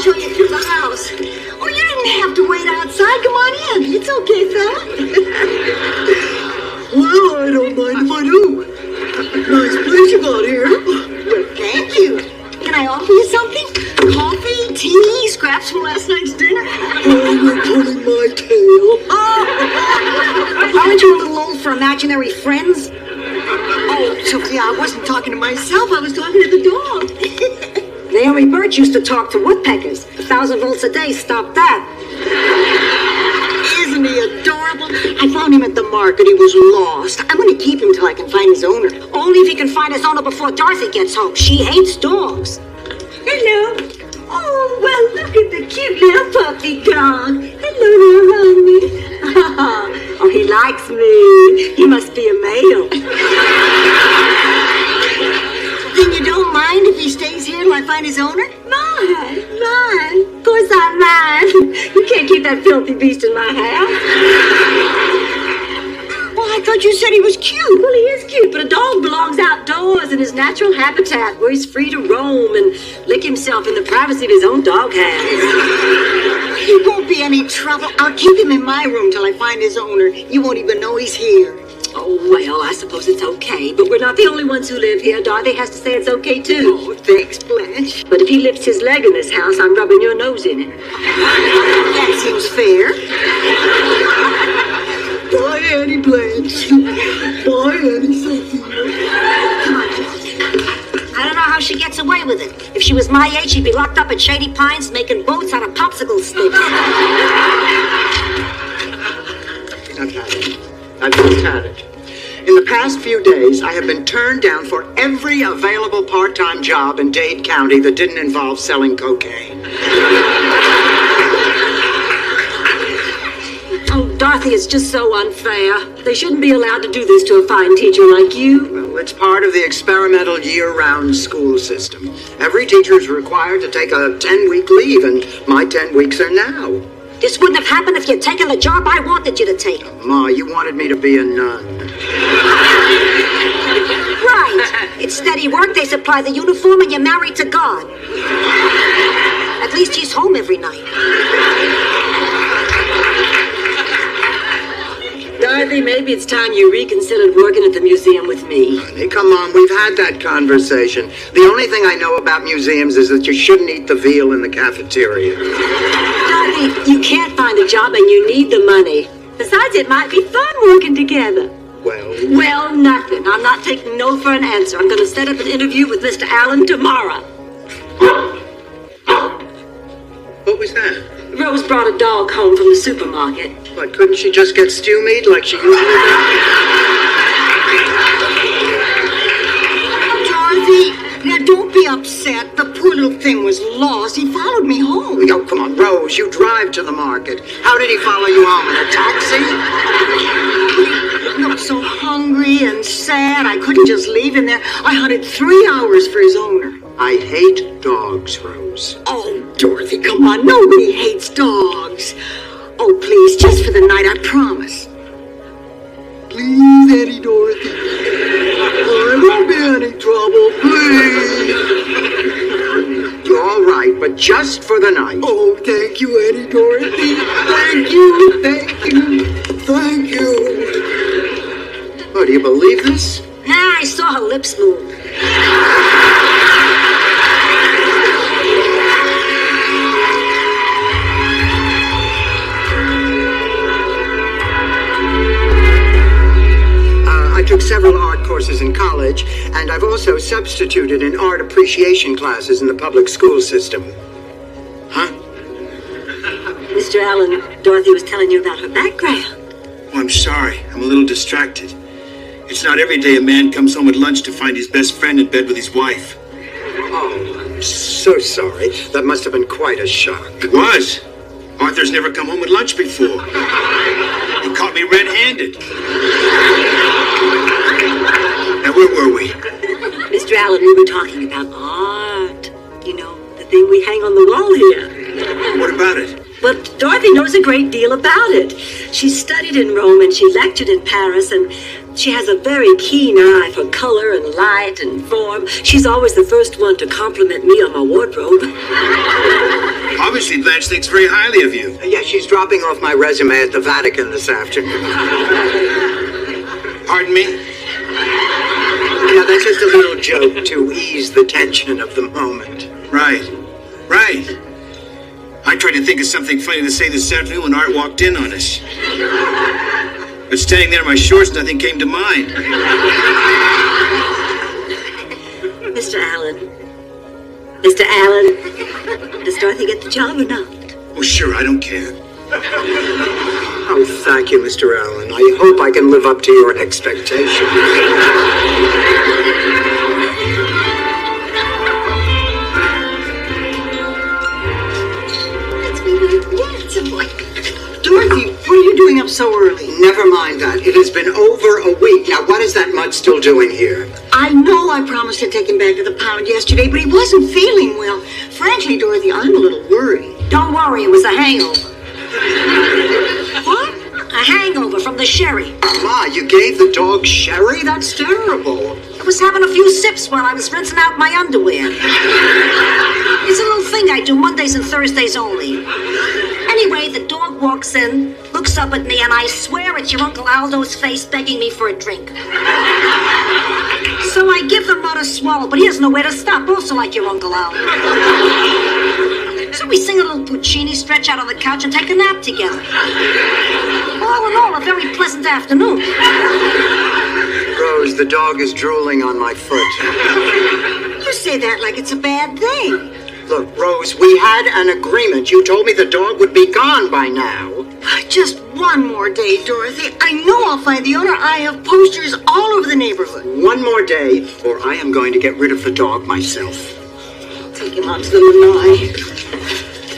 show you through the house. Oh, you didn't have to wait outside. Come on in. It's okay, fella. Well, I don't mind if I do. Nice place you got here. Well, thank you. Can I offer you something? Coffee, tea, scraps from last night's dinner? Oh, you're pulling my tail. Aren't you a little old for imaginary friends? Oh, Sophia, I wasn't talking to myself. I was talking to the dog. Naomi Birch used to talk to woodpeckers. 1,000 volts a day stopped that. Isn't he adorable? I found him at the market. He was lost. I'm going to keep him till I can find his owner. Only if he can find his owner before Dorothy gets home. She hates dogs. Hello. Oh, well, look at the cute little puppy dog. Hello there, honey. Oh, he likes me. He must be a male. Then you don't mind if he stays here till I find his owner? Mind. Of course I mind. You can't keep that filthy beast in my house. Well, I thought you said he was cute. Well, he is cute, but a dog belongs outdoors in his natural habitat where he's free to roam and lick himself in the privacy of his own doghouse. He won't be any trouble. I'll keep him in my room till I find his owner. You won't even know he's here. Oh, well, I suppose it's okay, but we're not the only ones who live here. Dorothy has to say it's okay, too. Oh, thanks, Blanche. But if he lifts his leg in this house, I'm rubbing your nose in it. That seems fair. Bye, Annie Blanche. Bye, Annie Sophia. Come on. I don't know how she gets away with it. If she was my age, she'd be locked up at Shady Pines making boats out of popsicle sticks. I've just had it. In the past few days, I have been turned down for every available part-time job in Dade County that didn't involve selling cocaine. Oh, Dorothy, it's just so unfair. They shouldn't be allowed to do this to a fine teacher like you. Well, it's part of the experimental year-round school system. Every teacher is required to take a 10-week leave, and my 10 weeks are now. This wouldn't have happened if you'd taken the job I wanted you to take. Ma, you wanted me to be a nun. Right. It's steady work. They supply the uniform and you're married to God. At least he's home every night. Dorothy, maybe it's time you reconsidered working at the museum with me. Honey, come on, we've had that conversation. The only thing I know about museums is that you shouldn't eat the veal in the cafeteria. Dorothy, you can't find a job and you need the money. Besides, it might be fun working together. Well, nothing. I'm not taking no for an answer. I'm going to set up an interview with Mr. Allen tomorrow. What was that? Rose brought a dog home from the supermarket. What, couldn't she just get stew meat like she usually does? Dorothy, now don't be upset. The poor little thing was lost. He followed me home. Oh, come on, Rose, you drive to the market. How did he follow you home, in a taxi? I was so hungry and sad, I couldn't just leave him there. I hunted 3 hours for his owner. I hate dogs, Rose. Oh, Dorothy, come on. Nobody hates dogs. Oh, please, just for the night, I promise. Please, Annie Dorothy. I won't be any trouble, please. You're all right, but just for the night. Oh, thank you, Annie Dorothy. Thank you, thank you, thank you. Oh, do you believe this? Ah, I saw her lips move. I took several art courses in college, and I've also substituted in art appreciation classes in the public school system. Huh? Mr. Allen, Dorothy was telling you about her background. Oh, I'm sorry. I'm a little distracted. It's not every day a man comes home at lunch to find his best friend in bed with his wife. Oh, I'm so sorry. That must have been quite a shock. It was. Arthur's never come home at lunch before. He caught me red-handed. Now, where were we? Mr. Allen, we were talking about art. You know, the thing we hang on the wall here. What about it? Well, Dorothy knows a great deal about it. She studied in Rome and she lectured in Paris, and She has a very keen eye for color and light and form. She's always the first one to compliment me on my wardrobe. Obviously, Blanche thinks very highly of you. Yeah, she's dropping off my resume at the Vatican this afternoon. Pardon me? Yeah, that's just a little joke to ease the tension of the moment. Right. I tried to think of something funny to say this afternoon when Art walked in on us. But standing there in my shorts, nothing came to mind. Mr. Allen. Does Dorothy get the job or not? Oh, sure, I don't care. Oh, thank you, Mr. Allen. I hope I can live up to your expectations. Dorothy, what are you doing up so early? Never mind that. It has been over a week. Now, what is that mud still doing here? I know I promised to take him back to the pound yesterday, but he wasn't feeling well. Frankly, Dorothy, I'm a little worried. Don't worry, it was a hangover. What? A hangover from the sherry. Ma, you gave the dog sherry? That's terrible. I was having a few sips while I was rinsing out my underwear. It's a little thing I do Mondays and Thursdays only. Anyway, the dog walks in, looks up at me, and I swear it's your Uncle Aldo's face begging me for a drink. So I give the mud a swallow, but he has nowhere to stop, also like your Uncle Aldo. So we sing a little Puccini, stretch out on the couch, and take a nap together. All in all, a very pleasant afternoon. Rose, the dog is drooling on my foot. You say that like it's a bad thing. Look, Rose, we had an agreement. You told me the dog would be gone by now. Just one more day, Dorothy. I know I'll find the owner. I have posters all over the neighborhood. One more day, or I am going to get rid of the dog myself. Take him out to the lanai.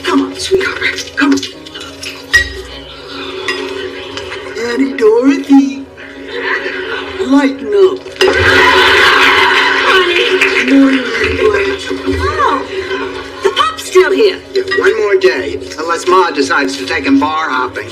Come on, sweetheart. Come on. Annie, Dorothy. Lighten up. Morning, Blanche. Oh, the pup's still here. Yeah, one more day, unless Ma decides to take him bar hopping.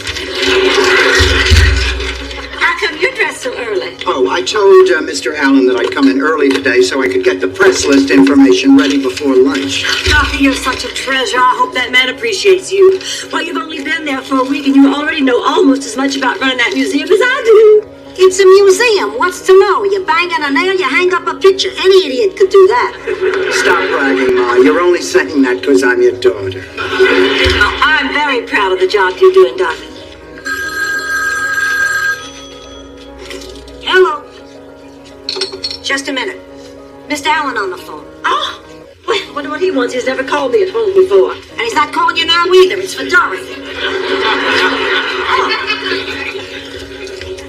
How come you're dressed so early? Oh, I told Mr. Allen that I'd come in early today so I could get the press list information ready before lunch. Dorothy, you're such a treasure. I hope that man appreciates you. Well, you've only been there for a week and you already know almost as much about running that museum as I do. It's a museum. What's to know? You bang on a nail, you hang up a picture. Any idiot could do that. Stop bragging, Ma. You're only saying that because I'm your daughter. Oh, I'm very proud of the job you're doing, Dorothy. Hello. Just a minute. Mr. Allen on the phone. Oh, well, I wonder what he wants. He's never called me at home before. And he's not calling you now either. It's for Dorothy.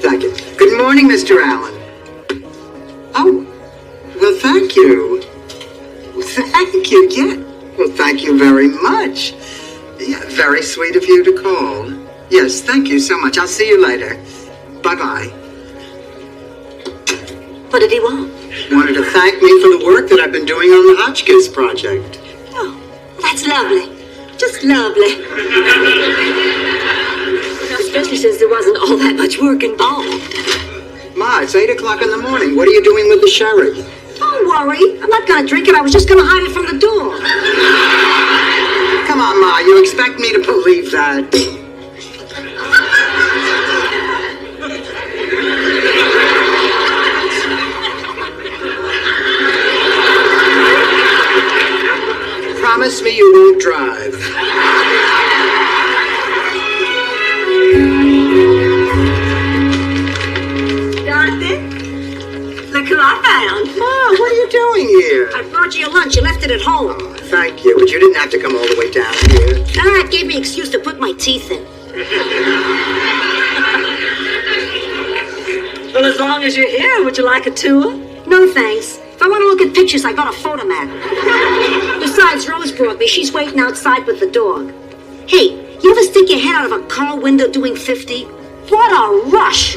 Thank you. Good morning, Mr. Allen. Oh, well, thank you. Thank you, yeah. Well, thank you very much. Yeah, very sweet of you to call. Yes, thank you so much. I'll see you later. Bye-bye. What did he want? Wanted to thank me for the work that I've been doing on the Hotchkiss project. Oh, that's lovely. Just lovely. Especially since there wasn't all that much work involved. Ma, it's 8 o'clock in the morning. What are you doing with the sherry? Don't worry. I'm not going to drink it. I was just going to hide it from the door. Come on, Ma. You expect me to believe that? Promise me you won't drive. Dorothy, look who I found. Ma, what are you doing here? I brought you your lunch. You left it at home. Oh, thank you, but you didn't have to come all the way down here. That gave me an excuse to put my teeth in. Well, as long as you're here, would you like a tour? No, thanks. If I want to look at pictures, I got a photomat. Besides, Rose brought me. She's waiting outside with the dog. Hey, you ever stick your head out of a car window doing 50? What a rush!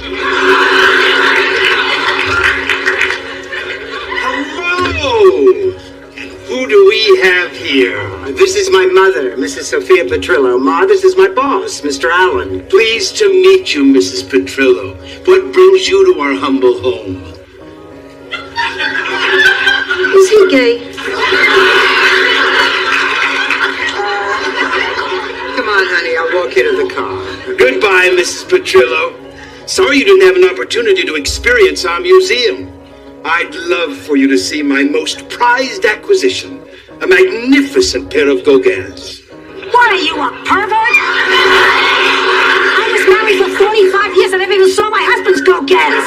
Hello! And who Who do we have here? This is my mother, Mrs. Sophia Petrillo. Ma, this is my boss, Mr. Allen. Pleased to meet you, Mrs. Petrillo. What brings you to our humble home? Is he gay? Come on, honey, I'll walk you to the car. Goodbye, Mrs. Petrillo. Sorry you didn't have an opportunity to experience our museum. I'd love for you to see my most prized acquisition, a magnificent pair of Gauguins. What are you, a pervert? I was married for 45 years and never even saw my husband's Gauguins.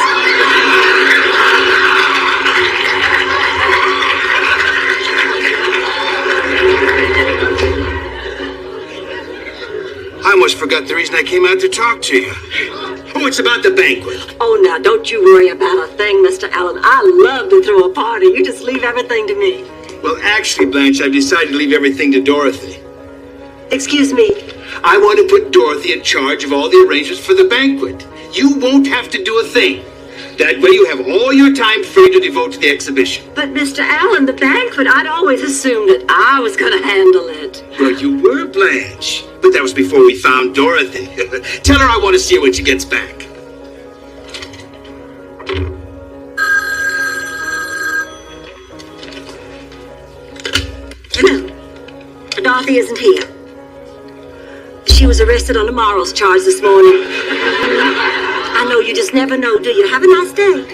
I almost forgot the reason I came out to talk to you. Oh, it's about the banquet. Oh, now, don't you worry about a thing, Mr. Allen. I love to throw a party. You just leave everything to me. Well, actually, Blanche, I've decided to leave everything to Dorothy. Excuse me. I want to put Dorothy in charge of all the arrangements for the banquet. You won't have to do a thing. That way you have all your time free to devote to the exhibition. But, Mr. Allen, the banquet, I'd always assumed that I was going to handle it. Well, you were, Blanche. But that was before we found Dorothy. Tell her I want to see her when she gets back. No, Dorothy isn't here. She was arrested on a morals charge this morning. I know you just never know, do you? Have a nice day.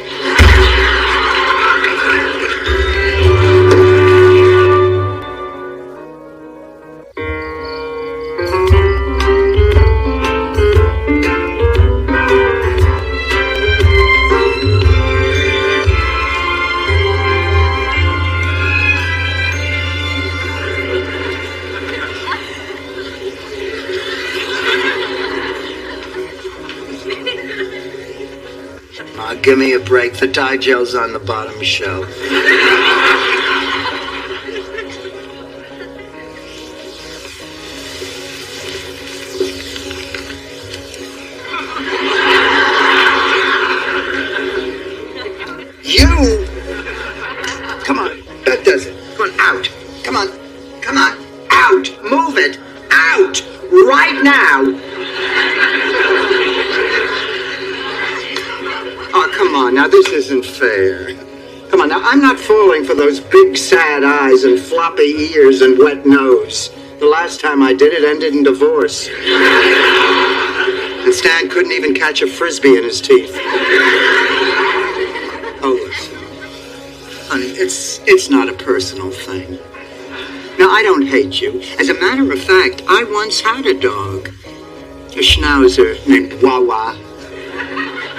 Give me a break. The dye gel's on the bottom shelf. You! Come on, that does it. Come on, out. Come on, come on, out. Move it, out, right now. Oh, come on, now this isn't fair. Come on, now I'm not falling for those big sad eyes and floppy ears and wet nose. The last time I did it ended in divorce. And Stan couldn't even catch a frisbee in his teeth. Oh, listen. Honey, it's not a personal thing. Now, I don't hate you. As a matter of fact, I once had a dog. A schnauzer named Wawa.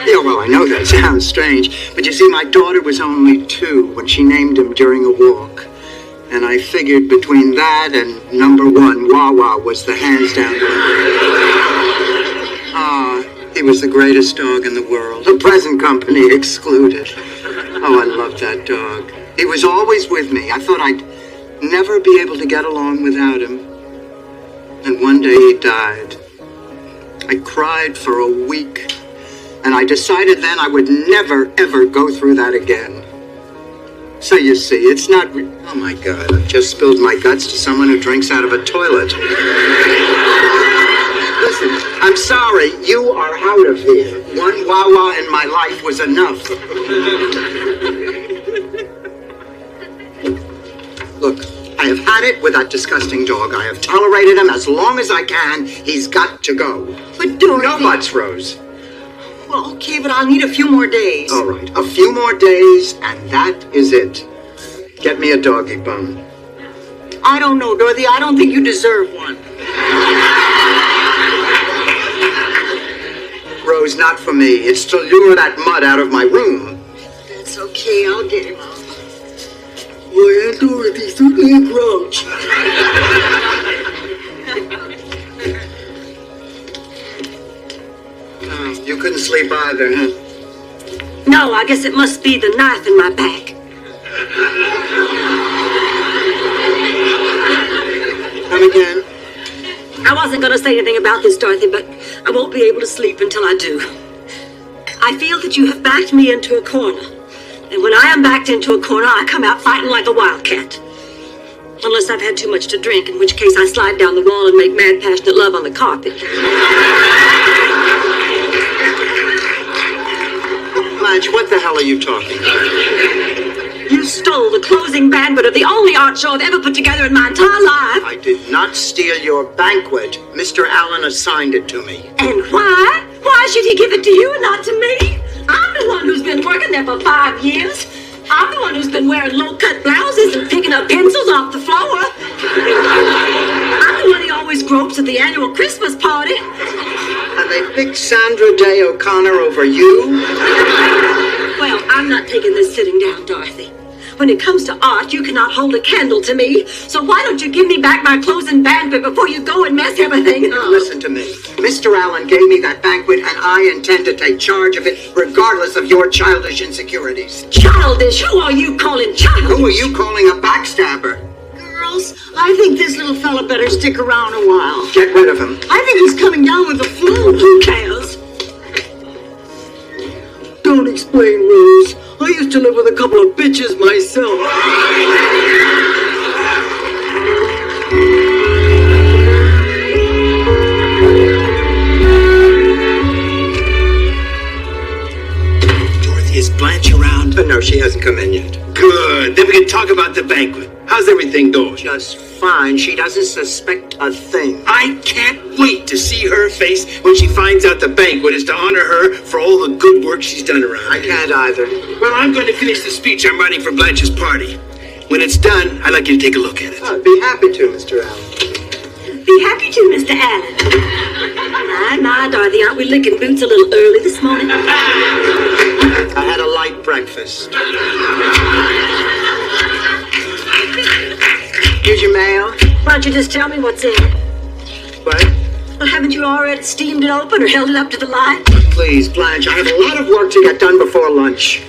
Yeah, well, I know that sounds strange, but you see, my daughter was only 2 when she named him during a walk. And I figured between that and number 1, Wawa was the hands down winner. Ah, he was the greatest dog in the world, the present company excluded. Oh, I loved that dog. He was always with me. I thought I'd never be able to get along without him. And one day he died. I cried for a week. And I decided then I would never, ever go through that again. So you see, it's not... Oh, my God, I've just spilled my guts to someone who drinks out of a toilet. Listen, I'm sorry, you are out of here. One Wawa in my life was enough. Look, I have had it with that disgusting dog. I have tolerated him as long as I can. He's got to go. But Dorothy... No buts, Rose. Well, okay, but I'll need a few more days. All right, a few more days, and that is it. Get me a doggy bone. I don't know, Dorothy. I don't think you deserve one. Rose, not for me. It's to lure that mud out of my room. That's okay. I'll get him out. Boy, Aunt Dorothy's certainly a grouch. You couldn't sleep either, huh? No, I guess it must be the knife in my back. Come again? I wasn't going to say anything about this, Dorothy, but I won't be able to sleep until I do. I feel that you have backed me into a corner. And when I am backed into a corner, I come out fighting like a wildcat. Unless I've had too much to drink, in which case I slide down the wall and make mad, passionate love on the carpet. Blanche, what the hell are you talking about? You stole the closing banquet of the only art show I've ever put together in my entire life. I did not steal your banquet. Mr. Allen assigned it to me. And why? Why should he give it to you and not to me? I'm the one who's been working there for 5 years. I'm the one who's been wearing low-cut blouses and picking up pencils off the floor. I'm the one he always gropes at the annual Christmas party. And they picked Sandra Day O'Connor over you? Well, I'm not taking this sitting down, Dorothy. When it comes to art, you cannot hold a candle to me. So why don't you give me back my closing banquet before you go and mess everything up? Listen to me. Mr. Allen gave me that banquet, and I intend to take charge of it, regardless of your childish insecurities. Childish? Who are you calling childish? Who are you calling a backstabber? Girls, I think this little fella better stick around a while. Get rid of him. I think he's coming down with the flu. Who cares? Don't explain rules. I used to live with a couple of bitches myself. Dorothy, is Blanche around? No, she hasn't come in yet. Good. Then we can talk about the banquet. How's everything going? Just fine. She doesn't suspect a thing. I can't wait to see her face when she finds out the banquet is to honor her for all the good work she's done around I here. can't either. Well, I'm going to finish the speech I'm writing for Blanche's party. When it's done, I'd like you to take a look at it. I'd be happy to, Mr. Allen. Be happy to, Mr. Allen. My, Dorothy, aren't we licking boots a little early this morning? I had a light breakfast. Here's your mail. Why don't you just tell me what's in? What? Well, haven't you already steamed it open or held it up to the light? Please, Blanche, I have a lot of work to get done before lunch.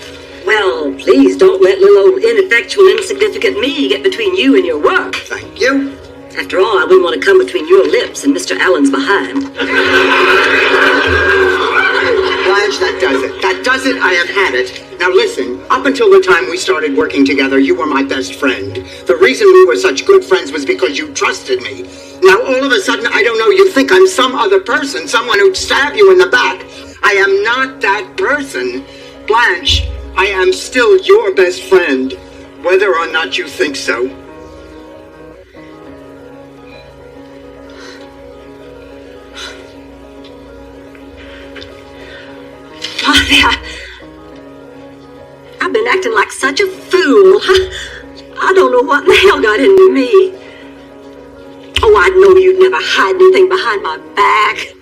Well, please don't let little old ineffectual, insignificant me get between you and your work. Thank you. After all, I wouldn't want to come between your lips and Mr. Allen's behind. Blanche, that does it. That does it. I have had it. Now listen, up until the time we started working together, you were my best friend. The reason we were such good friends was because you trusted me. Now all of a sudden, I don't know, you think I'm some other person, someone who'd stab you in the back. I am not that person. Blanche, I am still your best friend, whether or not you think so. I've been acting like such a fool. I don't know what in the hell got into me. Oh, I know you'd never hide anything behind my back.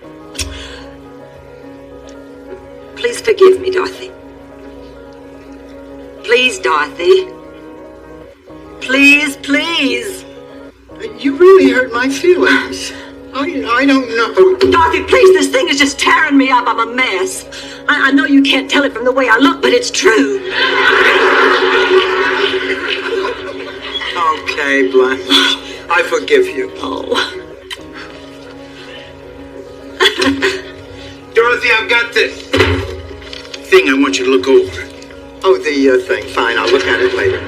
Please forgive me, Dorothy. Please, Dorothy. Please, please. You really hurt my feelings. I don't know. Dorothy, please, this thing is just tearing me up. I'm a mess. I know you can't tell it from the way I look, but it's true. Okay, Blanche. I forgive you. Oh. Dorothy, I've got this thing I want you to look over. Oh, the thing. Fine, I'll look at it later.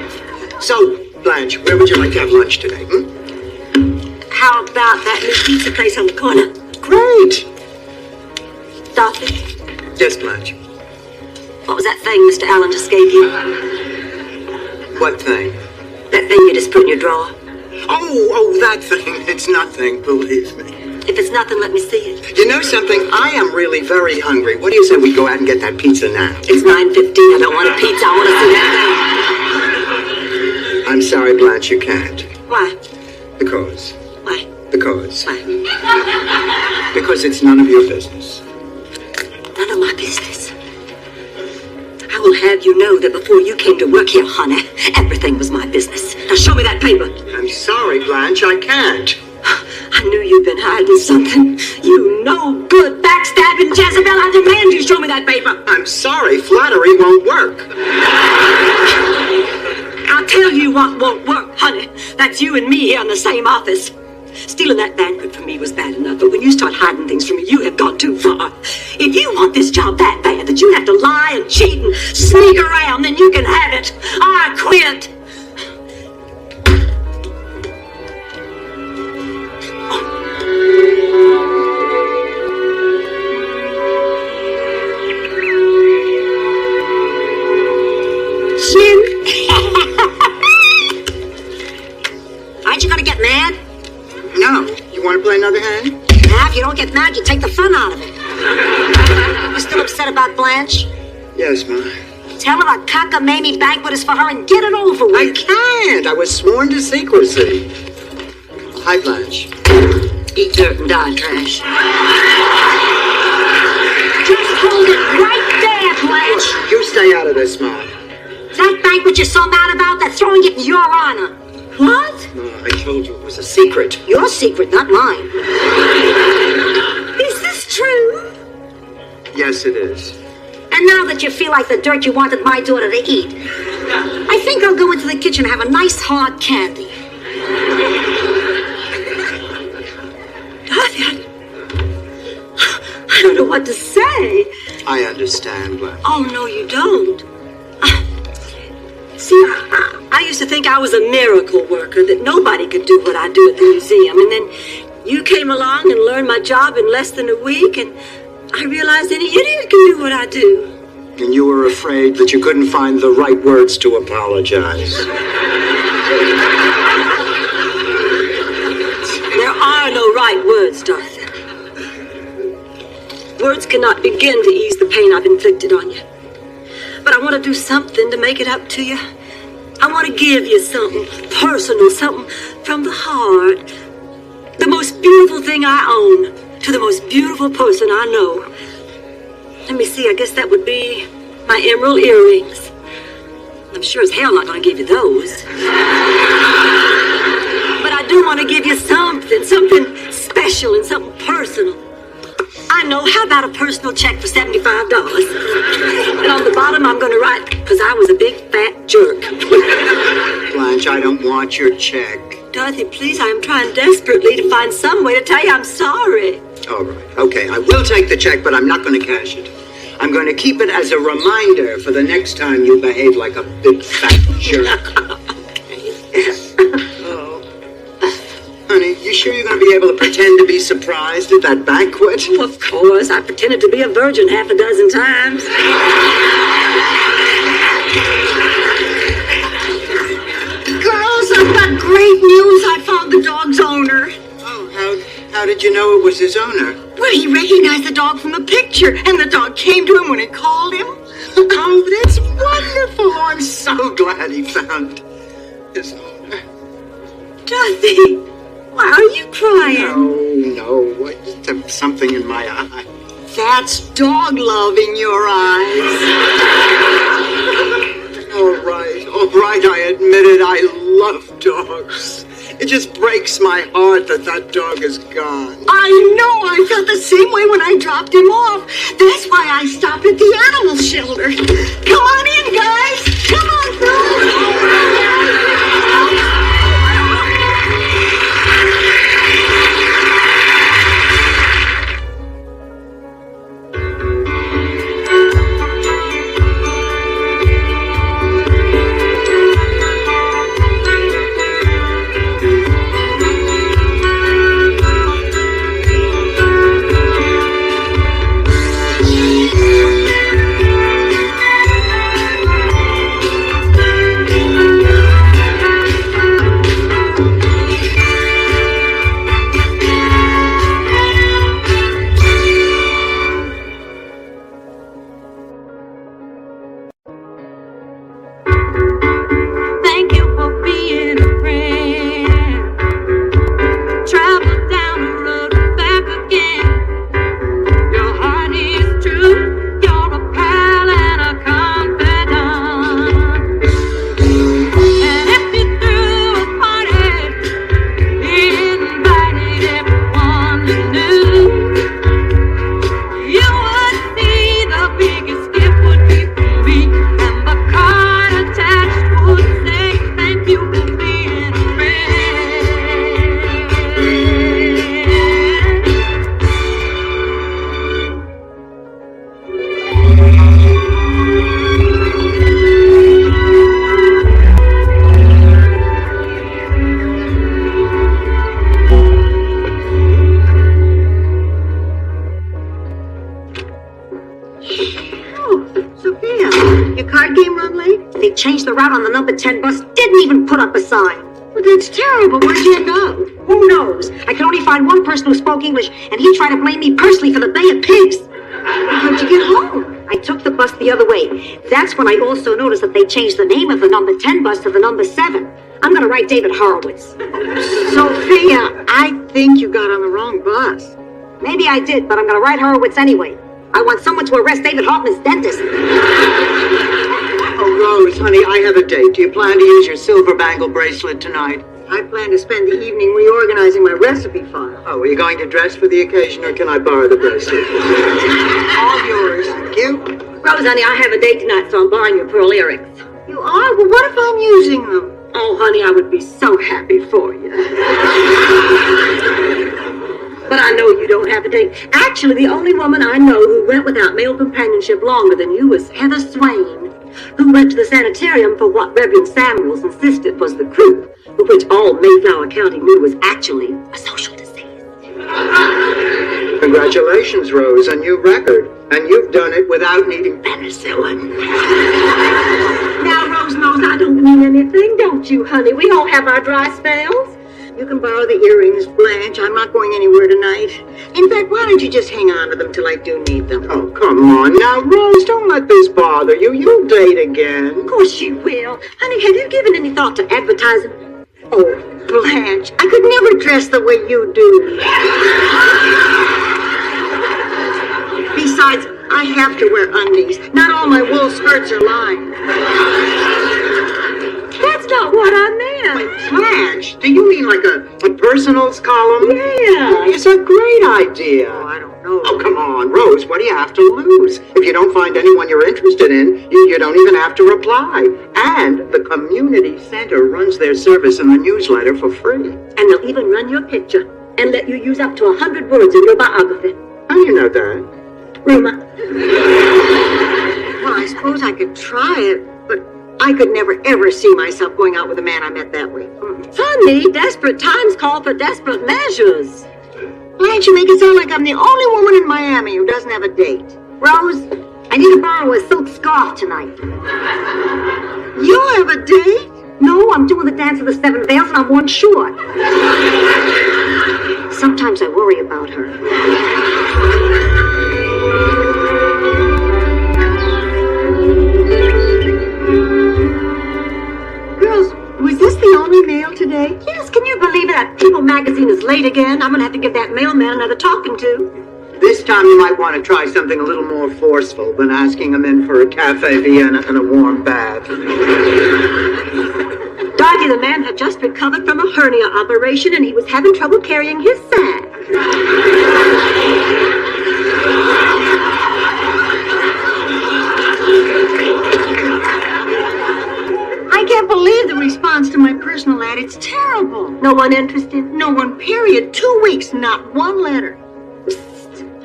So, Blanche, where would you like to have lunch today? How about that new pizza place on the corner? Great. Dorothy, Yes, Blanche. what was that thing Mr. Allen just gave you? What thing? That thing you just put in your drawer? Oh, that thing. It's nothing, believe me. If it's nothing, let me see it. You know something? I am really very hungry. What do you say we go out and get that pizza now? It's 9:15. I don't want a pizza. I want to see that I'm sorry, Blanche, you can't. thing. Why? Because. Why? Because. Why? Because it's none of your business. None of my business. I will have you know that before you came to work here, honey, everything was my business. Now show me that paper. I'm sorry, Blanche, I can't. I knew you'd been hiding something. You no good backstabbing Jezebel. I demand you show me that paper. I'm sorry, flattery won't work. I'll tell you what won't work, honey. That's you and me here in the same office. Stealing that banquet from me was bad enough, but when you start hiding things from me, you have gone too far. If you want this job that bad that you have to lie and cheat and sneak around, then you can have it. I quit. about Blanche? Yes, Ma. Tell her the cockamamie banquet is for her and get it over with. I can't. I was sworn to secrecy. Hi, Blanche. Eat dirt and die trash. Just hold it right there, Blanche. You stay out of this, Ma. That banquet you're so mad about, they're throwing it in your honor. What? Ma, I told you it was a secret. Your secret, not mine. Is this true? Yes, it is. And now that you feel like the dirt you wanted my daughter to eat, I think I'll go into the kitchen and have a nice hard candy. Dorothy, I don't know what to say. I understand, Blanche. Oh, no, you don't. See, I used to think I was a miracle worker, that nobody could do what I do at the museum. And then you came along and learned my job in less than a week, and I realized any idiot can do what I do. And you were afraid that you couldn't find the right words to apologize. There are no right words, Dorothy. Words cannot begin to ease the pain I've inflicted on you. But I want to do something to make it up to you. I want to give you something personal, something from the heart. The most beautiful thing I own to the most beautiful person I know. Let me see, I guess that would be my emerald earrings. I'm sure as hell not going to give you those. But I do want to give you something special and something personal. I know, how about a personal check for $75? And on the bottom I'm going to write, because I was a big fat jerk. Blanche, I don't want your check. Dorothy, please, I am trying desperately to find some way to tell you I'm sorry. All right. Okay, I will take the check, but I'm not going to cash it. I'm going to keep it as a reminder for the next time you behave like a big fat jerk. Oh. Honey, you sure you're going to be able to pretend to be surprised at that banquet? Oh, of course, I pretended to be a virgin half a dozen times. Girls, I've got great news. I found the dog's owner. Oh, how did you know it was his owner? Well, he recognized the dog from the picture, and the dog came to him when he called him. Oh, that's wonderful. Oh, I'm so glad he found his owner. Dorothy, why are you crying? No, I just have something in my eye. That's dog love in your eyes. All right, I admit it, I love dogs. It just breaks my heart that dog is gone. I know. I felt the same way when I dropped him off. That's why I stopped at the animal shelter. Come on in, guys. Come on through. They changed the route on the number 10 bus, didn't even put up a sign. Well, that's terrible. Where'd you go? Who knows? I could only find one person who spoke English, and he tried to blame me personally for the Bay of Pigs. How'd you get home? bus the other way. That's when I also noticed that they changed the name of the number 10 bus to the number 7. I'm gonna write David Horowitz. Sophia, I think you got on the wrong bus. Maybe I did, but I'm gonna write Horowitz anyway. I want someone to arrest David Hoffman's dentist. Oh, Rose, honey, I have a date. Do you plan to use your silver bangle bracelet tonight? I plan to spend the evening reorganizing my recipe file. Oh, are you going to dress for the occasion, or can I borrow the bracelet? All yours. Thank you. Rose, honey, I have a date tonight, so I'm borrowing your pearl earrings. You are? Well, what if I'm using them? Oh, honey, I would be so happy for you. But I know you don't have a date. Actually, the only woman I know who went without male companionship longer than you was Heather Swain, who went to the sanitarium for what Reverend Samuels insisted was the croup, but which all Mayflower County knew was actually a social disease. Congratulations, Rose, a new record. And you've done it without needing penicillin. Now, Rose knows I don't mean anything, don't you, honey? We all have our dry spells. You can borrow the earrings, Blanche. I'm not going anywhere tonight. In fact, why don't you just hang on to them till I do need them? Oh, come on now, Rose, don't let this bother you. You'll date again. Of course she will. Honey, have you given any thought to advertising? Oh, Blanche, I could never dress the way you do. Besides, I have to wear undies. Not all my wool skirts are lined. That's not what I meant. Blanche, do you mean like a personals column? Yeah. It's a great idea. Oh, I don't know. Oh, come on, Rose, what do you have to lose? If you don't find anyone you're interested in, you don't even have to reply. And the community center runs their service in the newsletter for free. And they'll even run your picture and let you use up to 100 words in your biography. How do you know that? Rumor. Well, I suppose I could try it, but I could never, ever see myself going out with a man I met that way. Honey, desperate times call for desperate measures. Blanche, you make it sound like I'm the only woman in Miami who doesn't have a date. Rose, I need to borrow a silk scarf tonight. You have a date? No, I'm doing the dance of the 7 veils and I'm one short. Sometimes I worry about her. Girls, was this the only mail today? Yes, can you believe it? That People magazine is late again. I'm going to have to give that mailman another talking to. This time you might want to try something a little more forceful than asking them in for a Cafe Vienna and a warm bath. Dorothy, the man had just recovered from a hernia operation and he was having trouble carrying his sack. I can't believe the response to my personal ad. It's terrible. No one interested? No one, period. 2 weeks, not one letter.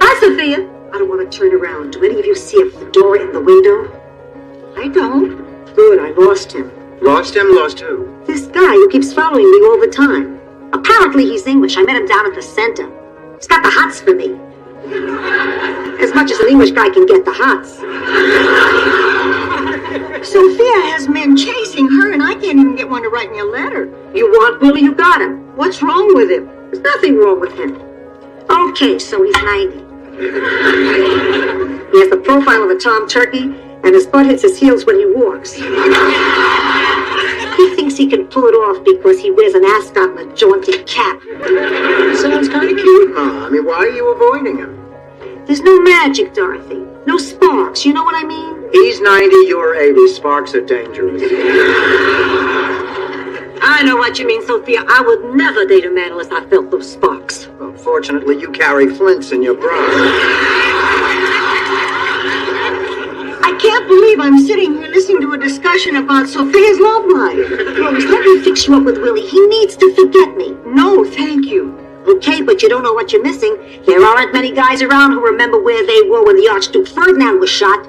Hi, Sophia. I don't want to turn around. Do any of you see a fedora in the window? I don't. Good, I lost him. Lost him? Lost who? This guy who keeps following me all the time. Apparently he's English. I met him down at the center. He's got the hots for me. As much as an English guy can get the hots. Sophia has men chasing her, and I can't even get one to write me a letter. You want Willie, you got him. What's wrong with him? There's nothing wrong with him. Okay, so he's 90. He has the profile of a tom turkey, and his butt hits his heels when he walks. He thinks he can pull it off because he wears an ascot and a jaunty cap. Sounds kind of cute, Ma. I mean, why are you avoiding him? There's no magic, Dorothy. No sparks, you know what I mean? He's 90, you're 80. Sparks are dangerous. I know what you mean, Sophia. I would never date a man unless I felt those sparks. Well, fortunately, you carry flints in your bra. I can't believe I'm sitting here listening to a discussion about Sophia's love life. Rose, let me fix you up with Willie. He needs to forget me. No, thank you. Okay, but you don't know what you're missing. There aren't many guys around who remember where they were when the Archduke Ferdinand was shot.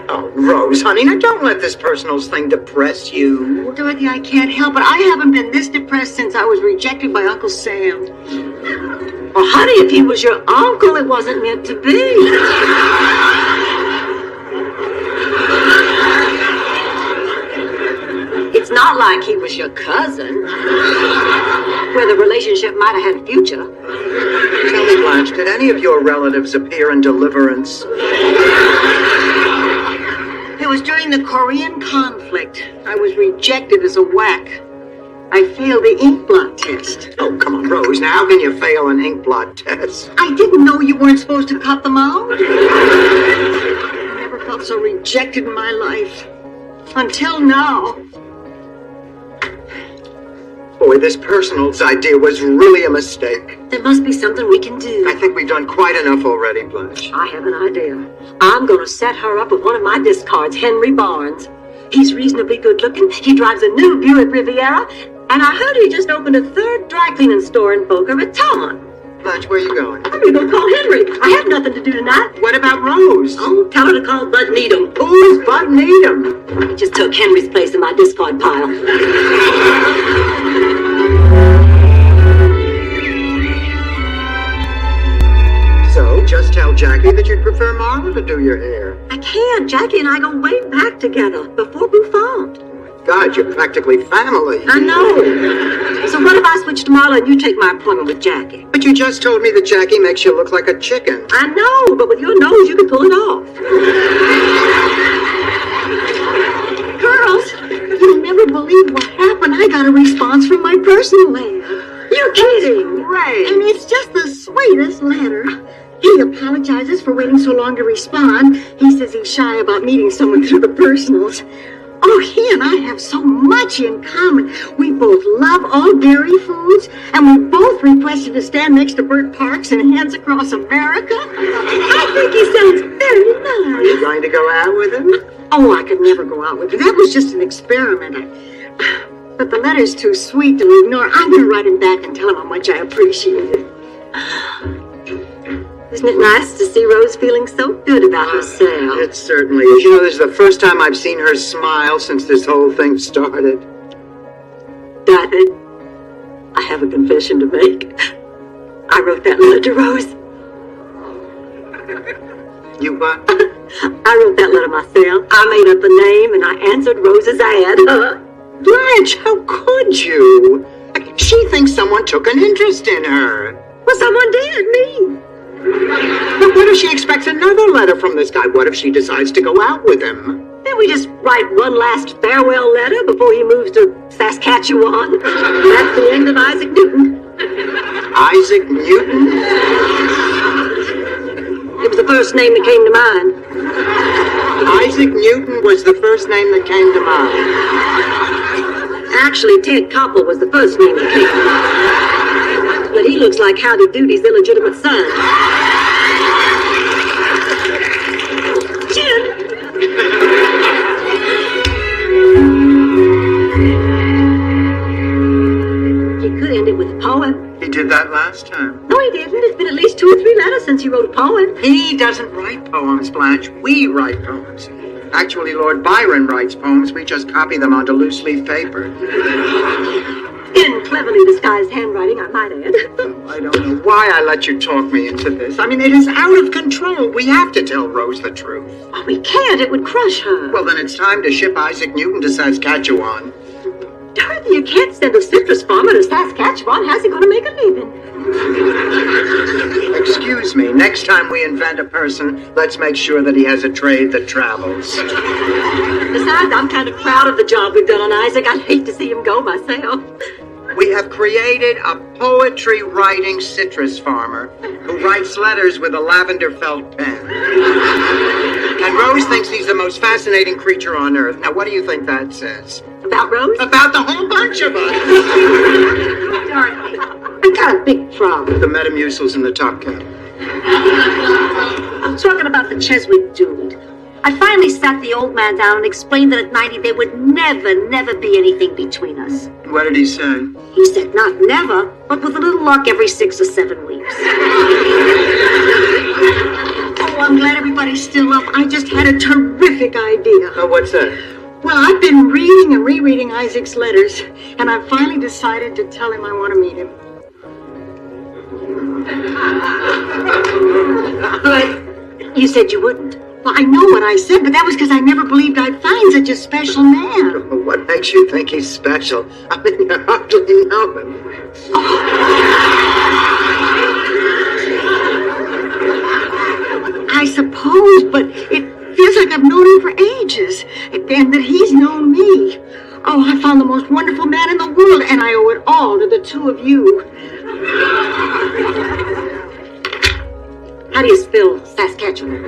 Oh, Rose, honey, now don't let this personals thing depress you. Well, Dorothy, I can't help it. I haven't been this depressed since I was rejected by Uncle Sam. Well, honey, if he was your uncle, it wasn't meant to be. It's not like he was your cousin, where the relationship might have had a future. Tell me me, Blanche, did any of your relatives appear in Deliverance? It was during the Korean conflict. I was rejected as a whack. I failed the ink blot test. Oh, come on, Rose. Now, how can you fail an ink blot test? I didn't know you weren't supposed to cut them out. I never felt so rejected in my life. Until now. Boy, this personals idea was really a mistake. There must be something we can do. I think we've done quite enough already, Blanche. I have an idea. I'm going to set her up with one of my discards, Henry Barnes. He's reasonably good looking. He drives a new Buick Riviera. And I heard he just opened a third dry cleaning store in Boca Raton. Blanche, where are you going? I'm going to go call Henry. I have nothing to do tonight. What about Rose? Oh, tell her to call Bud Needham. Who's Bud Needham? He just took Henry's place in my discard pile. So, just tell Jackie that you'd prefer Marla to do your hair. I can't. Jackie and I go way back together, before Bouffant. God, you're practically family. I know. So what if I switch to Marla and you take my appointment with Jackie? But you just told me that Jackie makes you look like a chicken. I know, but with your nose you can pull it off. Girls, you'll never believe what happened. I got a response from my personal ad. You're kidding. Right. And it's just the sweetest letter. He apologizes for waiting so long to respond. He says he's shy about meeting someone through the personals. Oh, he and I have so much in common. We both love all dairy foods, and we both requested to stand next to Bert Parks in Hands Across America. I think he sounds very Are you nice. going to go out with him? Oh, I could never go out with him. That was just an experiment. But the letter's too sweet to ignore. I'm going to write him back and tell him how much I appreciate it. Isn't it nice to see Rose feeling so good about herself? It certainly is. You know, this is the first time I've seen her smile since this whole thing started. David, I have a confession to make. I wrote that letter to Rose. You what? I wrote that letter myself. I made up a name and I answered Rose's ad. Blanche, how could you? She thinks someone took an interest in her. Well, someone did, me. But what if she expects another letter from this guy? What if she decides to go out with him? Then we just write one last farewell letter before he moves to Saskatchewan. That's the end of Isaac Newton. Isaac Newton? It was the first name that came to mind. Isaac Newton was the first name that came to mind. Actually, Ted Koppel was the first name that came to mind. But he looks like Howdy Doody's illegitimate son. Jim! He could end it with a poem. He did that last time. No, he didn't. It's been at least 2 or 3 letters since he wrote a poem. He doesn't write poems, Blanche. We write poems. Actually, Lord Byron writes poems. We just copy them onto loose-leaf paper. In cleverly disguised handwriting, I might add. I don't know why I let you talk me into this. I mean, it is out of control. We have to tell Rose the truth. Oh, we can't. It would crush her. Well, then it's time to ship Isaac Newton to Saskatchewan. Dorothy, you can't send a citrus farmer to Saskatchewan. How's he going to make a living? Excuse me, next time we invent a person, let's make sure that he has a trade that travels. Besides, I'm kind of proud of the job we've done on Isaac. I'd hate to see him go myself. We have created a poetry-writing citrus farmer who writes letters with a lavender felt pen. And Rose thinks he's the most fascinating creature on earth. Now, what do you think that says? About Rose? About the whole bunch of us. Dorothy, I've got a big problem. The Metamucil's in the top cap. I'm talking about the Cheswick dude. I finally sat the old man down and explained that at 90 there would never be anything between us. What did he say? He said not never, but with a little luck every 6 or 7 weeks. Oh, I'm glad everybody's still up. I just had a terrific idea. Oh, what's that? Well, I've been reading and rereading Isaac's letters, and I finally decided to tell him I want to meet him. But you said you wouldn't. Well, I know what I said, but that was because I never believed I'd find such a special man. Well, what makes you think he's special? I mean, you hardly know him. I suppose, but it feels like I've known him for ages, and that he's known me. Oh, I found the most wonderful man in the world, and I owe it all to the two of you. How do you spell Saskatchewan?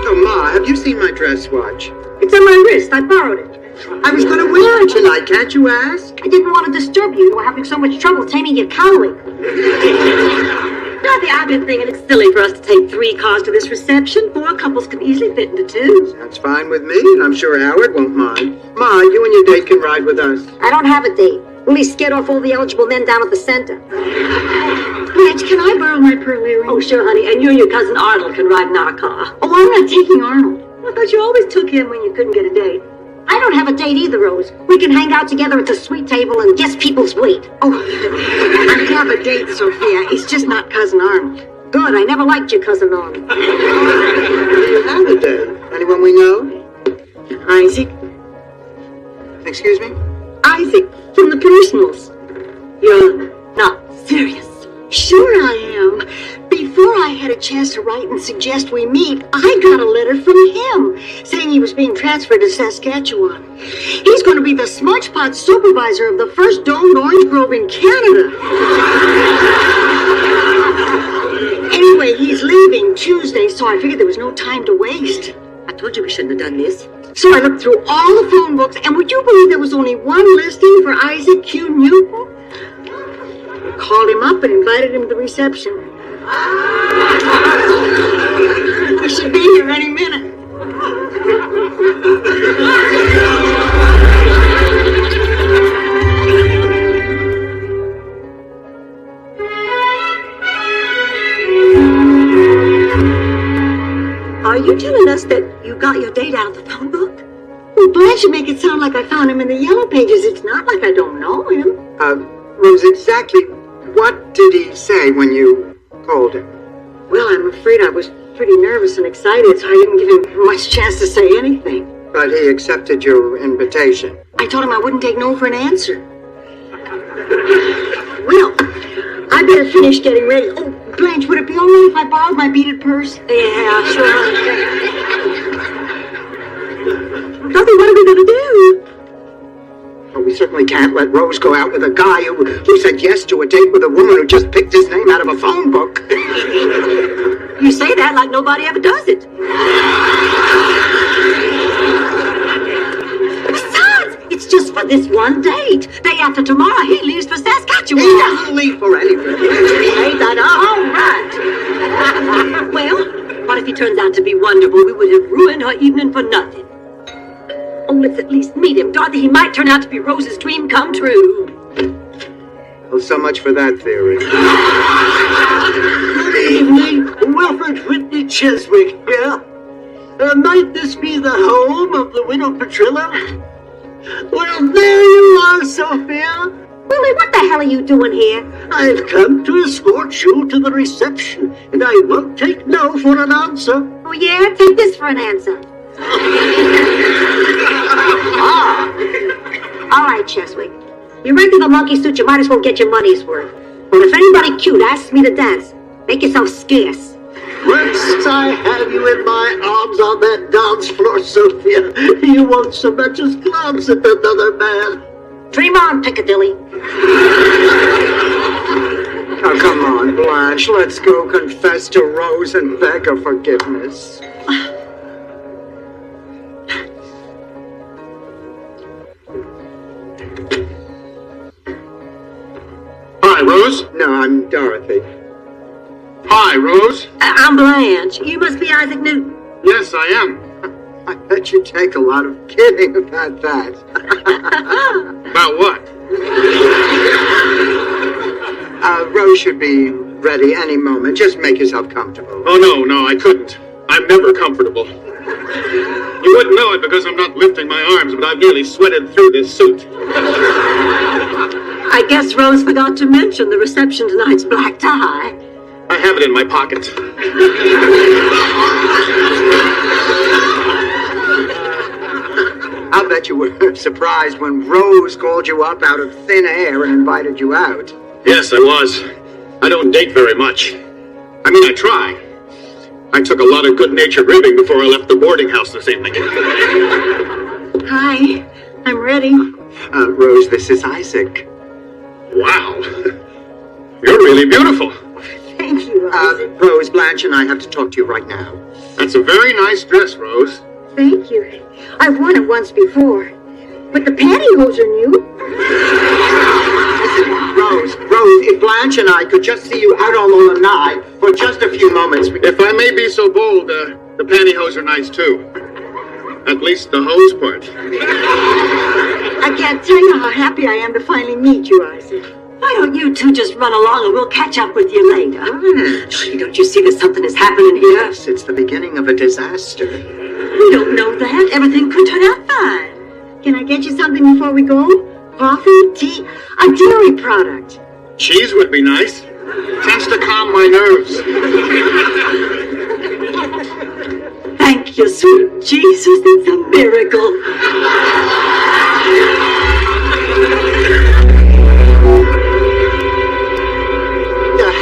Oh, Ma, have you seen my dress watch? It's on my wrist. I borrowed it. I was going to wear it tonight, can't you ask? I didn't want to disturb you. You were having so much trouble taming your cowling. Dorothy, I've been thinking it's silly for us to take 3 cars to this reception. 4 couples can easily fit into 2. That's fine with me, and I'm sure Howard won't mind. Ma, you and your date can ride with us. I don't have a date. Willie scared off all the eligible men down at the center. Blanche, can I borrow my pearl earring? Oh, sure, honey. And you and your cousin Arnold can ride in our car. Oh, I'm not taking Arnold. I thought you always took him when you couldn't get a date. I don't have a date either, Rose. We can hang out together at the sweet table and guess people's weight. Oh, I have a date, Sophia. It's just not Cousin Arnold. Good, I never liked your cousin Arnold. You have a date. Anyone we know? Isaac. Excuse me? Isaac, from the personals. You're not serious. Sure I am. Before I had a chance to write and suggest we meet, I got a letter from him saying he was being transferred to Saskatchewan. He's going to be the smudge pot supervisor of the first domed orange grove in Canada. Anyway, he's leaving Tuesday, so I figured there was no time to waste. I told you we shouldn't have done this. So I looked through all the phone books, and would you believe there was only one listing for Isaac Q. Newton? Called him up and invited him to the reception. He should be here any minute. Are you telling us that you got your date out of the phone book? Well, Blanche should make it sound like I found him in the yellow pages. It's not like I don't know him. Rose, exactly what did he say when you called him? Well, I'm afraid I was pretty nervous and excited, so I didn't give him much chance to say anything. But he accepted your invitation. I told him I wouldn't take no for an answer. Well, I better finish getting ready. Oh, Blanche, would it be all right if I borrowed my beaded purse? Yeah, sure. Dorothy, what are we going to do? Well, we certainly can't let Rose go out with a guy who said yes to a date with a woman who just picked his name out of a phone book. You say that like nobody ever does it. Besides, it's just for this one date. Day after tomorrow, he leaves for Saskatchewan. He doesn't leave for anywhere. Ain't that all right? Well, what if he turns out to be wonderful? We would have ruined her evening for nothing. Oh, let's at least meet him. Dorothy, he might turn out to be Rose's dream come true. Well, so much for that theory. Good evening. Wilfred Whitney Cheswick here. Might this be the home of the widow Petrilla? Well, there you are, Sophia. Willie, what the hell are you doing here? I've come to escort you to the reception, and I won't take no for an answer. Oh, yeah? Take this for an answer. All right, Cheswick. You rented the monkey suit, you might as well get your money's worth. But if anybody cute asks me to dance, make yourself scarce. Once I have you in my arms on that dance floor, Sophia, you won't so much as glance at another man. Dream on, Piccadilly. Oh, come on, Blanche. Let's go confess to Rose and beg her forgiveness. Hi, Rose. No, I'm Dorothy. Hi, Rose. I'm Blanche. You must be Isaac Newton. Yes, I am. I bet you take a lot of kidding about that. About what? Rose should be ready any moment. Just make yourself comfortable. Oh, no, I couldn't. I'm never comfortable. You wouldn't know it because I'm not lifting my arms, but I've nearly sweated through this suit. I guess Rose forgot to mention the reception tonight's black tie. I have it in my pocket. I'll bet you were surprised when Rose called you up out of thin air and invited you out. Yes, I was. I don't date very much. I mean, I try. I took a lot of good-natured ribbing before I left the boarding house this evening. Hi, I'm ready. Rose, this is Isaac. Wow. You're really beautiful. Thank you, Isaac. Rose, Blanche and I have to talk to you right now. That's a very nice dress, Rose. Thank you. I've worn it once before, but the pantyhose are new. Rose, if Blanche and I could just see you out on the lanai for just a few moments. If I may be so bold, the pantyhose are nice too. At least the hose part. I can't tell you how happy I am to finally meet you, Isaac. Why don't you two just run along and we'll catch up with you later? Gee, don't you see that something is happening here? Yes, it's the beginning of a disaster. We don't know that. Everything could turn out fine. Can I get you something before we go? Coffee, tea, a dairy product. Cheese would be nice. Tends to calm my nerves. Thank you, sweet Jesus. It's a miracle.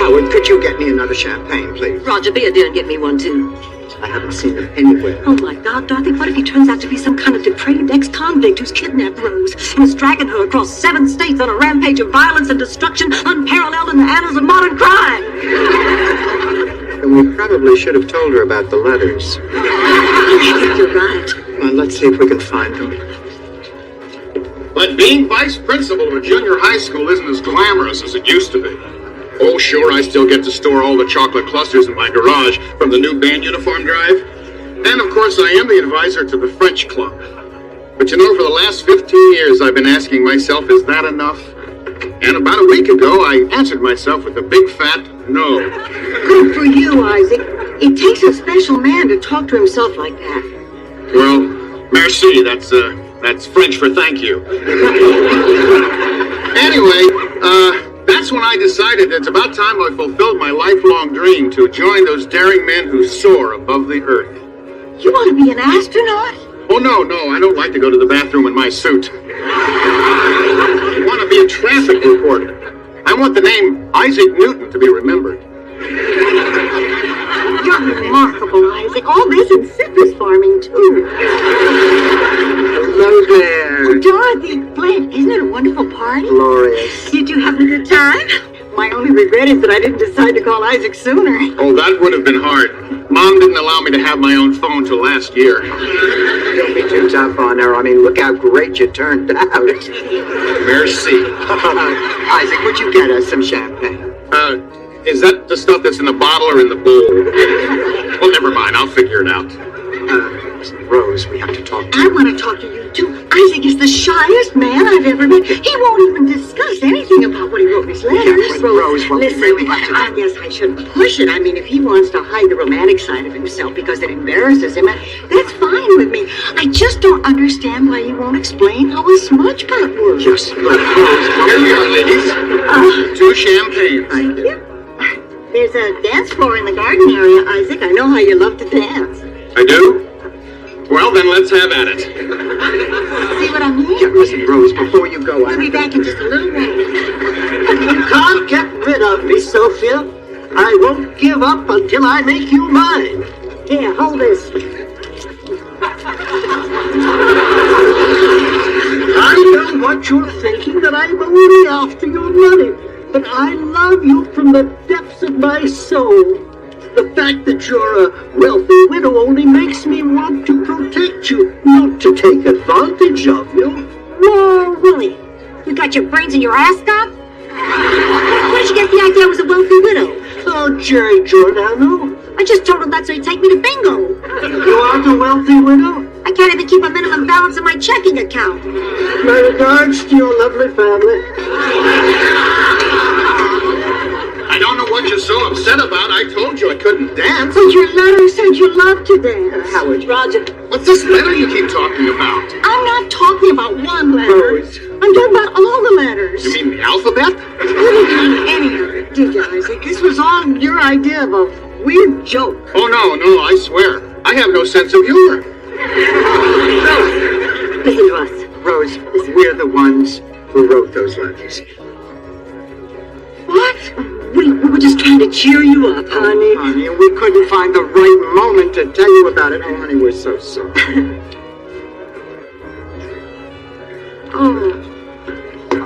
Howard, could you get me another champagne, please? Roger, be a dear and get me one, too. I haven't seen them anywhere. Oh, my God, Dorothy, what if he turns out to be some kind of depraved ex-convict who's kidnapped Rose and is dragging her across 7 states on a rampage of violence and destruction unparalleled in the annals of modern crime? And we probably should have told her about the letters. You're right. Well, let's see if we can find them. But being vice principal of a junior high school isn't as glamorous as it used to be. Oh, sure, I still get to store all the chocolate clusters in my garage from the new band uniform drive. And, of course, I am the advisor to the French club. But, you know, for the last 15 years, I've been asking myself, is that enough? And about a week ago, I answered myself with a big fat no. Good for you, Isaac. It takes a special man to talk to himself like that. Well, merci, that's French for thank you. Anyway, that's when I decided it's about time I fulfilled my lifelong dream to join those daring men who soar above the earth. You want to be an astronaut? Oh, no, I don't like to go to the bathroom in my suit. I want to be a traffic reporter. I want the name Isaac Newton to be remembered. You're remarkable, Isaac. All this and citrus farming, too. Hello there. Dorothy, Blanche, isn't it a wonderful party? Glorious. Did you have a good time? My only regret is that I didn't decide to call Isaac sooner. Oh, that would have been hard. Mom didn't allow me to have my own phone till last year. Don't be too tough on her. I mean, look how great you turned out. Merci. Isaac, would you get us some champagne? Is that the stuff that's in the bottle or in the bowl? Well, never mind. I'll figure it out. Rose, we have to talk to I you. want to talk to you, too. Isaac is the shyest man I've ever met. He won't even discuss anything about what he wrote in his letters. Yeah, but Rose, what we listen, really have to do- I guess I shouldn't push it. I mean, if he wants to hide the romantic side of himself because it embarrasses him, that's fine with me. I just don't understand why he won't explain how a smudge pot works. Yes, but Rose, Here we are, ladies. 2 champagnes. Thank you. There's a dance floor in the garden area, Isaac. I know how you love to dance. I do? Well, then let's have at it. See what I mean? yeah, listen, Rose, before you go, I'll be back in just a little while. You can't get rid of me, Sophia. I won't give up until I make you mine. Here, hold this. I know what you're thinking, that I'm only after your money. But I love you from the depths of my soul. The fact that you're a wealthy widow only makes me want to protect you, not to take advantage of you. Whoa, Willie. You got your brains in your ascot? Where did you get the idea I was a wealthy widow? Oh, Jerry Giordano, I just told him that's so he'd take me to bingo. you aren't a wealthy widow? I can't even keep a minimum balance in my checking account. My regards to your lovely family. I don't know what you're so upset about. I told you I couldn't dance. But your letter said you loved to dance. Howard, Roger. What's this letter you keep talking about? I'm not talking about one letter. Rose. I'm talking about all the letters. You mean the alphabet? You didn't mean any of it, did you, Isaac? This was all your idea of a weird joke. Oh, no, I swear. I have no sense of humor. Listen to us. Rose, we're the ones who wrote those letters. just trying to cheer you up, honey. Honey, we couldn't find the right moment to tell you about it. Oh, honey, we're so sorry.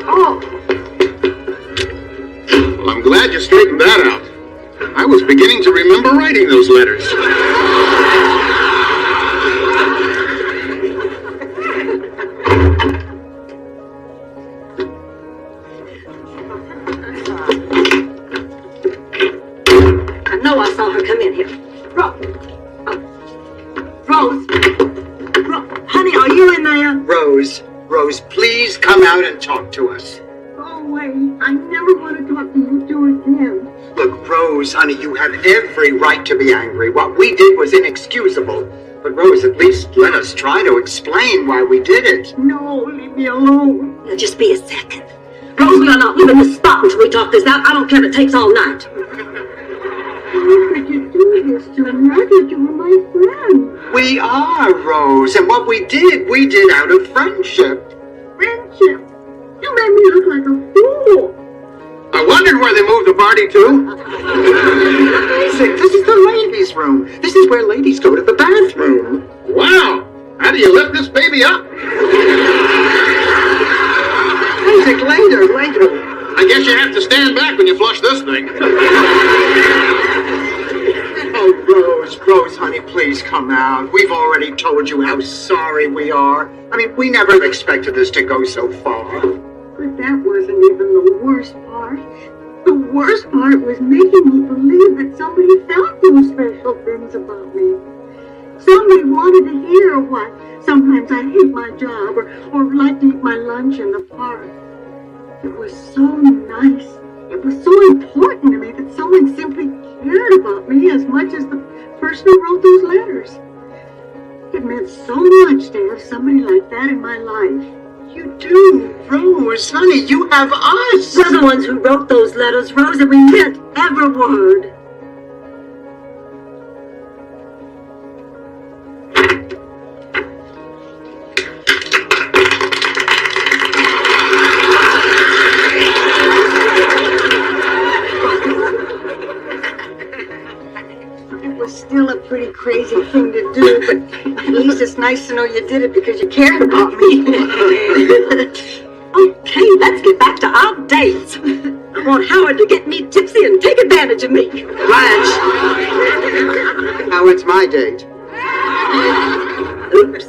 Oh. Well, I'm glad you straightened that out. I was beginning to remember writing those letters. I know I saw her come in here. Rose. Honey, are you in there? Rose, please come out and talk to us. Go away. I never want to talk to you two again. Look, Rose, honey, you have every right to be angry. What we did was inexcusable. But Rose, at least let us try to explain why we did it. No, leave me alone. Now, just be a second. Rose, we are not leaving this spot until we talk this out. I don't care if it takes all night. How could you do this to me? I thought you were my friend. We are, Rose, and what we did out of friendship. Friendship. You made me look like a fool. I wondered where they moved the party to. Isaac, this is the ladies' room. This is where ladies go to the bathroom. Wow! How do you lift this baby up? Isaac, later. I guess you have to stand back when you flush this thing. Oh, Rose, honey, please come out. We've already told you how sorry we are. I mean, we never expected this to go so far. But that wasn't even the worst part. The worst part was making me believe that somebody felt those special things about me. Somebody wanted to hear what sometimes I hate my job or like to eat my lunch in the park. It was so nice. It was so important to me that someone simply cared about me as much as the person who wrote those letters. It meant so much to have somebody like that in my life. You do, Rose, honey, you have us. We're the ones who wrote those letters, Rose, and we meant every word. It was still a pretty crazy thing to do, but at least it's nice to know you did it because you cared about me. Okay, let's get back to our dates. I want Howard to get me tipsy and take advantage of me. Blanche. Howard's my date. Oops.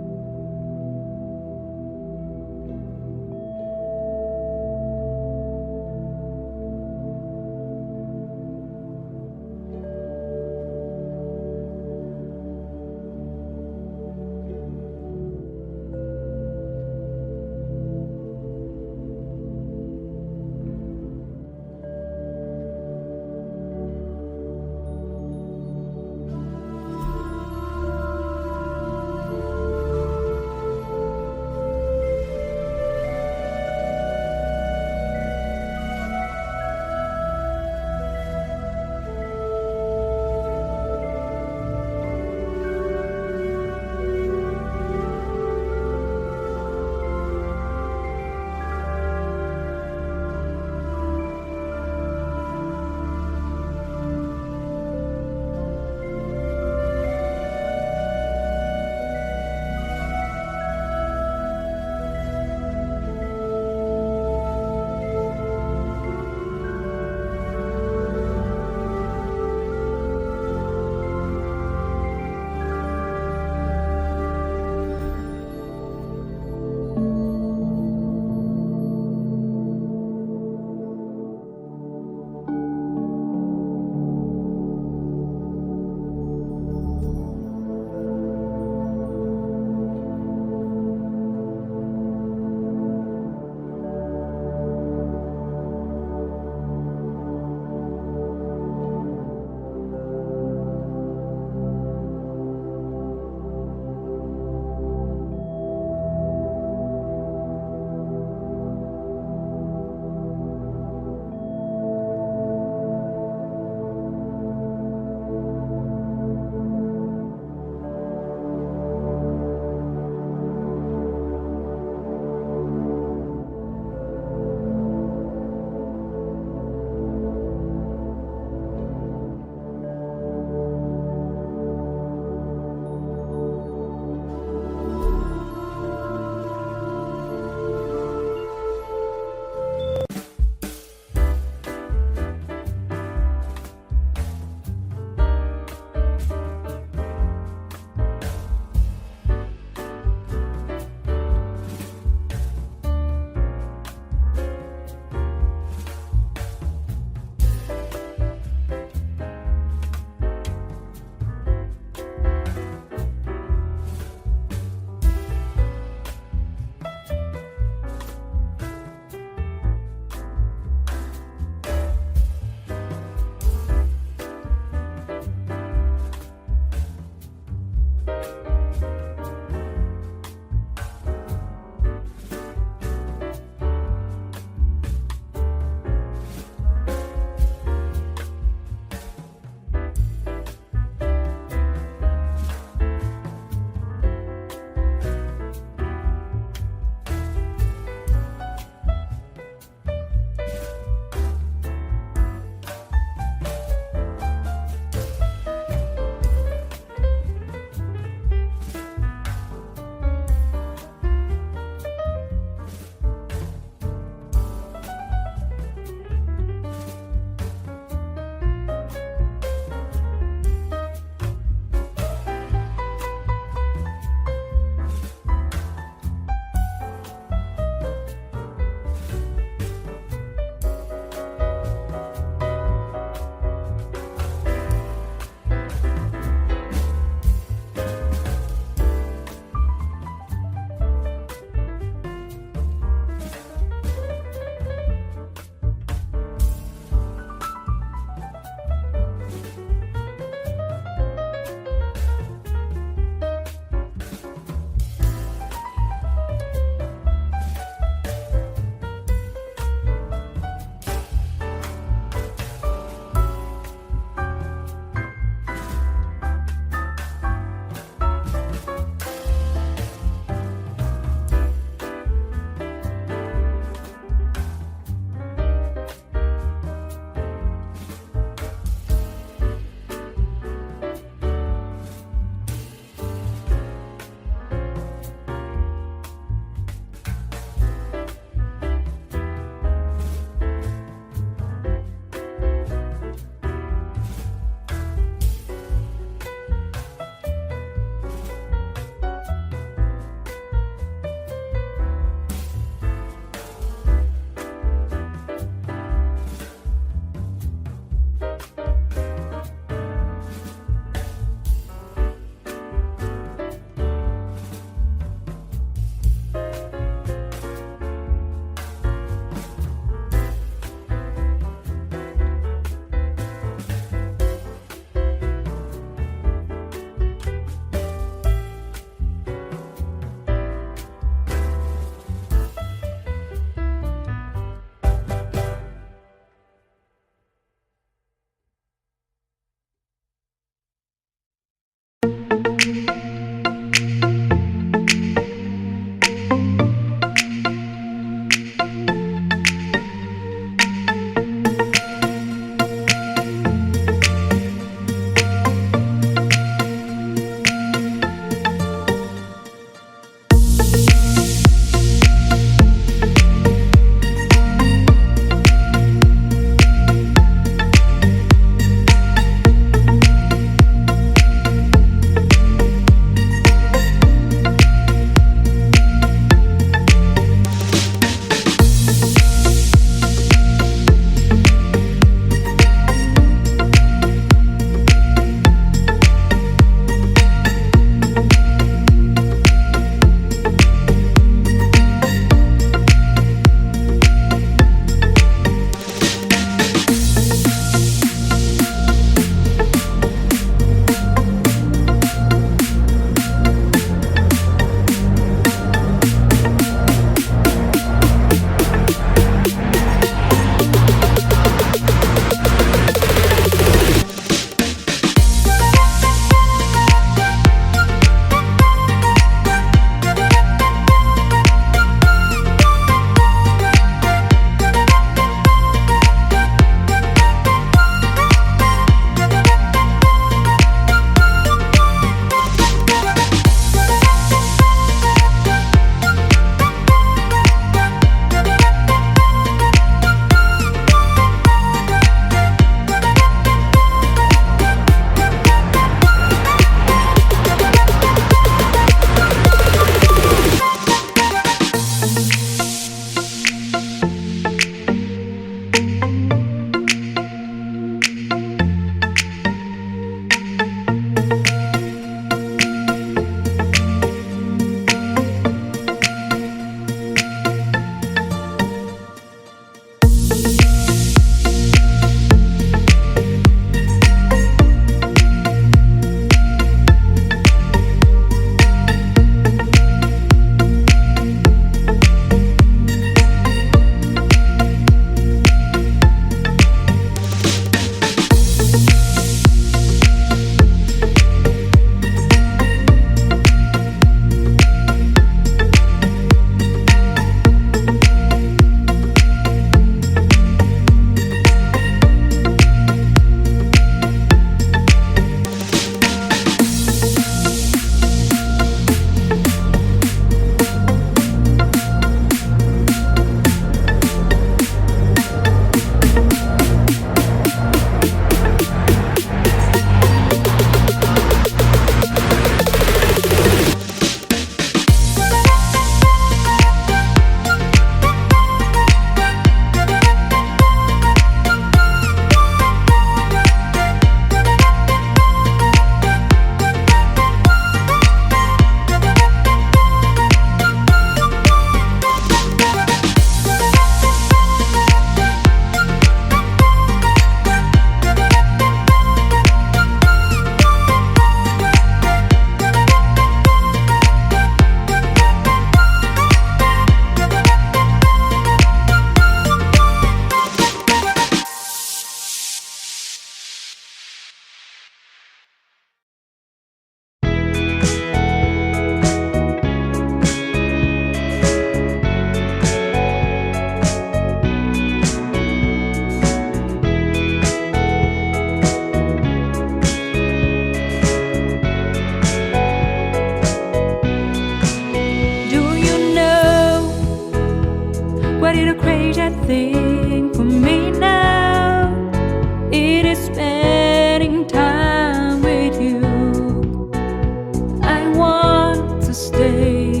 to stay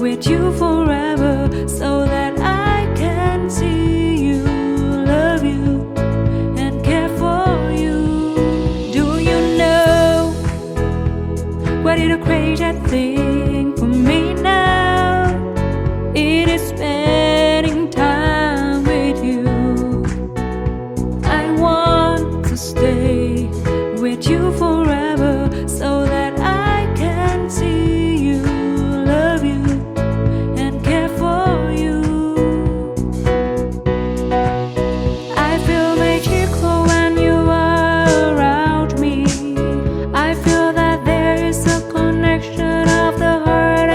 with you forever so that I can see you, love you, and care for you. Do you know what is the crazy thing for me now? It is spending time with you. I want to stay with you forever so that I can see you, love you, and care for you. I feel magical when you are around me. I feel that there is a connection of the heart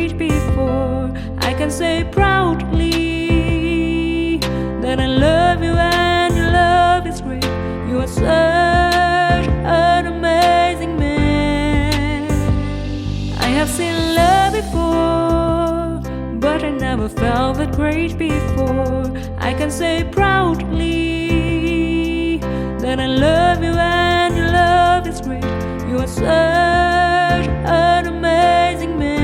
great before. I can say proudly that I love you and your love is great. You are such an amazing man. I have seen love before, but I never felt that great before. I can say proudly that I love you and your love is great. You are such an amazing man.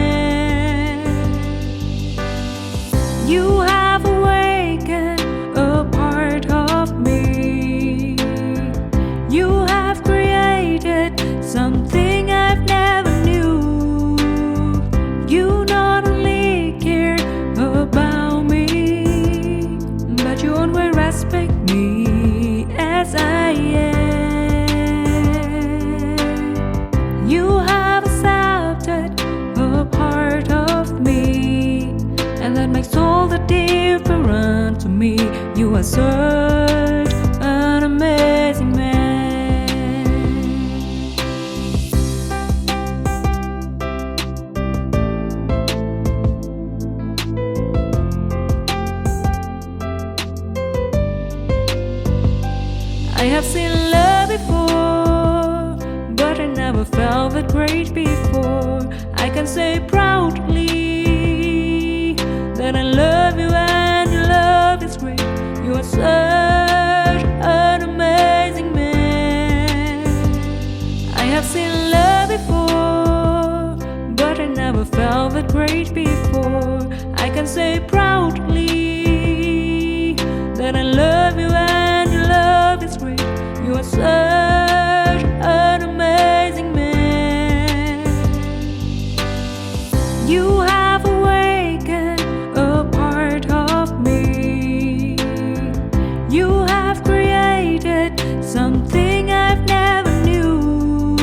You have awakened a part of me. You have created something I've never knew. You not only care about me, but you always respect me as I am. You have accepted a part of me, and that makes all the difference to me. You are such an amazing man. I have seen love before, but I never felt that great before. I can say proudly that I love you and your love is great. You are such an amazing man. I have seen love before, but I never felt that great before. I can say proudly that I love you and your love is great. You are such an amazing man. You have awakened a part of me. You have created something I've never knew.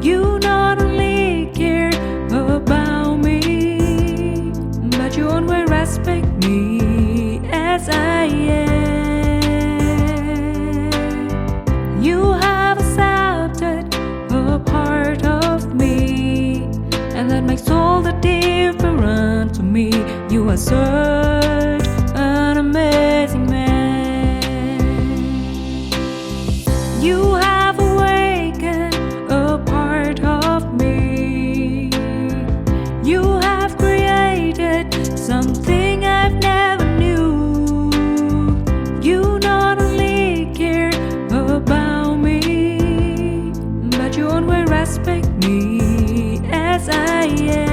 You not only care about me, but you always respect me as I am. You have accepted a part of me, and that makes all the difference to me. You are such an amazing man. You have awakened a part of me. You have created something I've never knew. You not only care about me, but you always respect me as I am.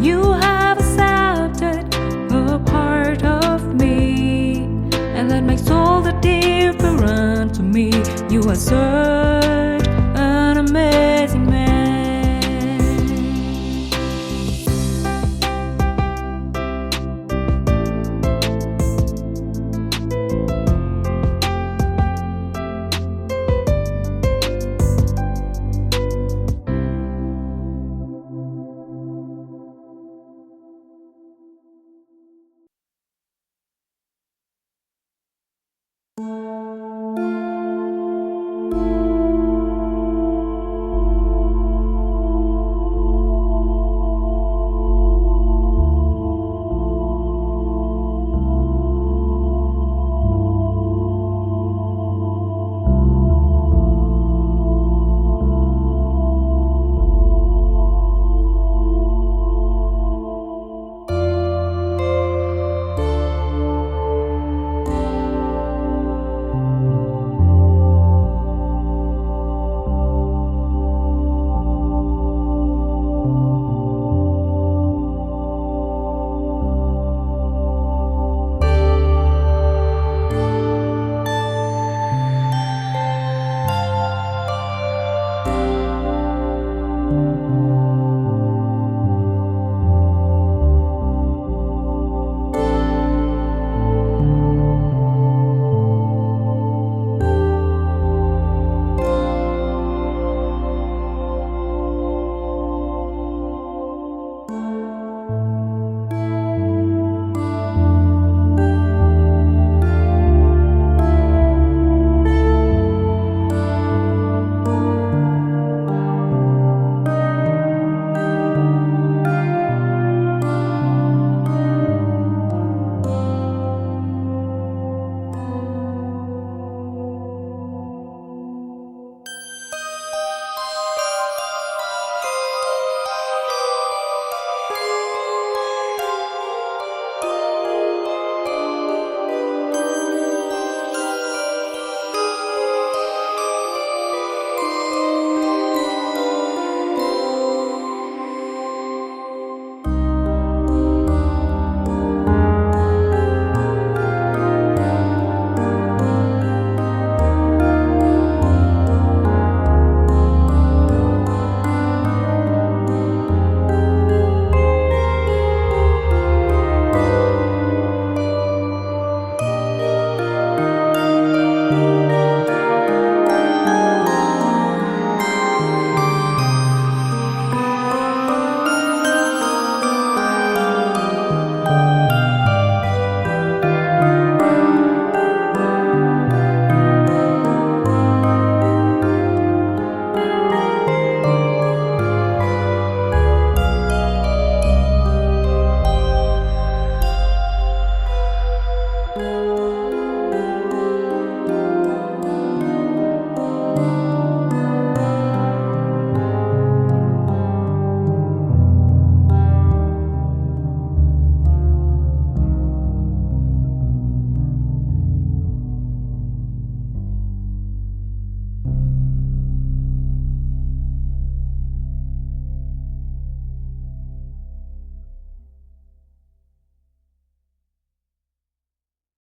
You have accepted a part of me, and that makes all the difference to me. You are such